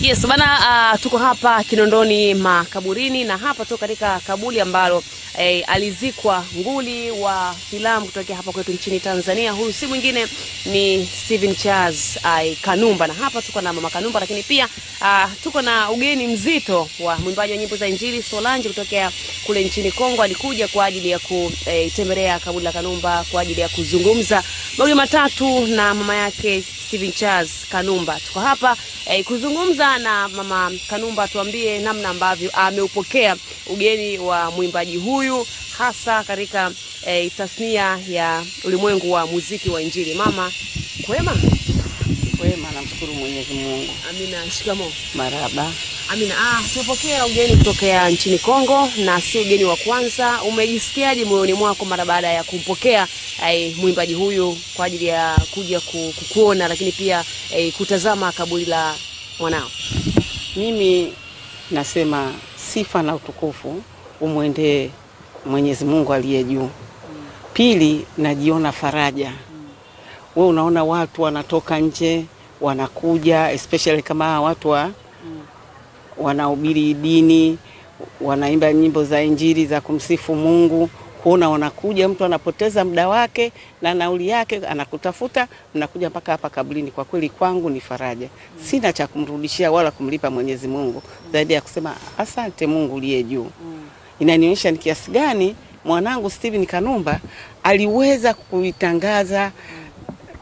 Yes, bana, tuko hapa Kinondoni makaburini, na hapa tu katika kaburi ambalo alizikwa nguli wa filamu kutokea hapa kwetu nchini Tanzania. Huyu si mwingine ni Stephen Charles Kanumba, na hapa tuko na mama Kanumba, lakini pia tuko na ugeni mzito wa mwimbaji wa nyimbo za Injili Solange kutokea kule nchini Kongo. Alikuja kwa ajili ya kutembelea kaburi la Kanumba kwa ajili ya kuzungumza mawili matatu na mama yake Stephen Charles Kanumba. Tuko hapa kuzungumza na mama Kanumba, tuambie namna ambavyo ameupokea ugeni wa mwimbaji huyu hasa katika tasnia ya ulimwengu wa muziki wa Injili. Mama, kwema? Kwema, namshukuru Mwenyezi Mungu. Amina. Shikamoo. Marhaba. Amina. Tumepokea ugeni kutokea nchini Kongo na si ugeni wa kwanza. Umejisikiaje moyoni mwako mara baada ya kumpokea mwimbaji huyu kwa ajili ya kuja kukuona, lakini pia kutazama kaburi la mwanao? Mimi nasema sifa na utukufu umwendee Mwenyezi Mungu aliye juu. Pili, najiona faraja. Wewe unaona watu wanatoka nje wanakuja, especially kama watu wanahubiri dini, wanaimba nyimbo za Injili za kumsifu Mungu. Kuona wanakuja, mtu anapoteza muda wake na nauli yake anakutafuta, mnakuja mpaka hapa kaburini. Kwa kweli kwangu ni faraja. Sina cha kumrudishia wala kumlipa Mwenyezi Mungu zaidi ya kusema asante Mungu aliye juu. Inanionyesha ni kiasi gani mwanangu Stephen Kanumba aliweza kuitangaza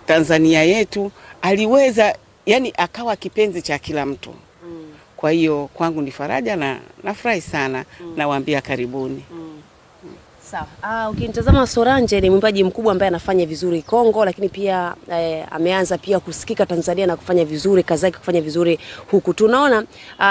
Tanzania yetu, aliweza yani akawa kipenzi cha kila mtu. Kwa hiyo kwangu ni faraja na nafurahi sana. Nawaambia karibuni. Sawa. Ukinitazama Solange ni mwimbaji mkubwa ambaye anafanya vizuri Kongo, lakini pia ameanza pia kusikika Tanzania na kufanya vizuri, kazi yake kufanya vizuri huku. Tunaona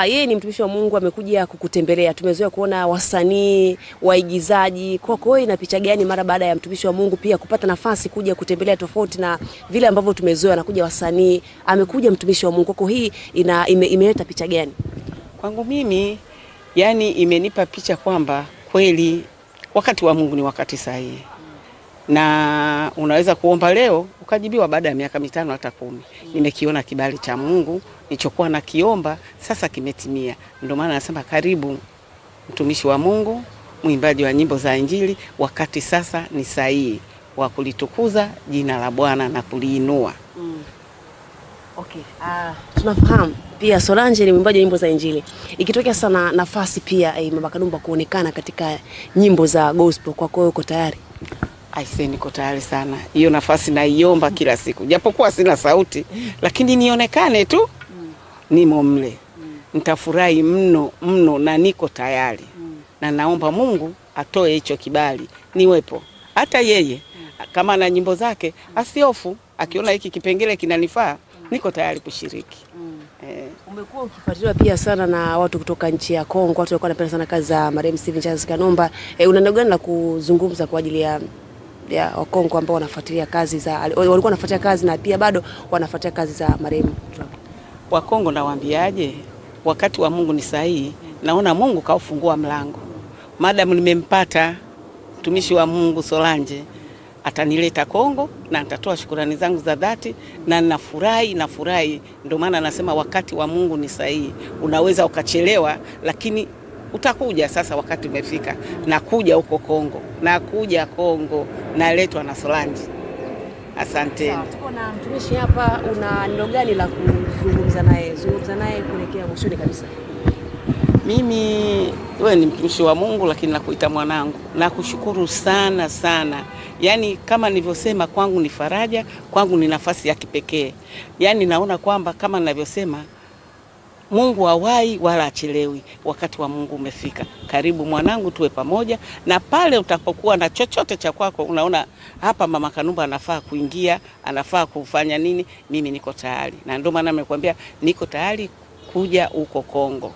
yeye ni mtumishi wa Mungu, amekuja kukutembelea. Tumezoea kuona wasanii, waigizaji. Kwako wewe ina picha gani mara baada ya mtumishi wa Mungu pia kupata nafasi kuja kutembelea, tofauti na vile ambavyo tumezoea anakuja wasanii, amekuja mtumishi wa Mungu? Kwako hii imeleta picha gani? Kwangu mimi yani imenipa picha kwamba kweli wakati wa Mungu ni wakati sahihi. Na unaweza kuomba leo ukajibiwa baada ya miaka 5 hata 10. Nimekiona kibali cha Mungu, nilichokuwa nakiomba sasa kimetimia. Ndio maana nasema karibu mtumishi wa Mungu, mwimbaji wa nyimbo za Injili. Wakati sasa ni sahihi wa kulitukuza jina la Bwana na kuliinua. Okay. Tunafahamu pia Solange ni mwimbaji wa nyimbo za Injili. Ikitokea sana nafasi pia mama Kanumba kuonekana katika nyimbo za gospel, kwako uko tayari? Aise, niko tayari sana. Hiyo nafasi naiomba kila siku. Japokuwa sina sauti, lakini nionekane tu. Nimo mle. Nitafurahi mno na niko tayari. Na naomba Mungu atoe hicho kibali niwepo. Hata yeye kama na nyimbo zake asiofu, akiona hiki kipengele kinanifaa, niko tayari kushiriki. Umekuwa ukifuatiliwa pia sana na watu kutoka nchi ya Kongo, watu walikuwa wanapenda sana kazi za marehemu Stephen Charles Kanumba. Una neno gani la kuzungumza kwa ajili ya Wakongo ambao wanafuatilia kazi za walikuwa wanafuatilia kazi na pia bado wanafuatilia kazi za marehemu? Wakongo nawaambiaje, wakati wa Mungu ni sahihi. Naona Mungu kaufungua mlango. Madam nimempata mtumishi wa Mungu Solange, atanileta Kongo na nitatoa shukrani zangu za dhati na nafurahi. Ndio maana nasema wakati wa Mungu ni sahihi. Unaweza ukachelewa, lakini utakuja. Sasa wakati umefika. Nakuja huko Kongo. Nakuja Kongo, naletwa na Solange. Asante. Tuko na mtumishi hapa, una neno gani la kuzungumza naye? Zungumza naye kuelekea mwishoni kabisa. Mimi wewe ni mtumishi wa Mungu, lakini nakuita mwanangu. Nakushukuru sana. Yani kama nilivyosema, kwangu ni faraja, kwangu ni nafasi ya kipekee. Yani naona kwamba kama ninavyosema, Mungu hawai wala achelewi. Wakati wa Mungu umefika. Karibu mwanangu, tuwe pamoja. Na pale utapokuwa na chochote cha kwako, unaona hapa mama Kanumba anafaa kuingia, anafaa kufanya nini, mimi niko tayari. Na ndio maana nimekuambia niko tayari kuja huko Kongo.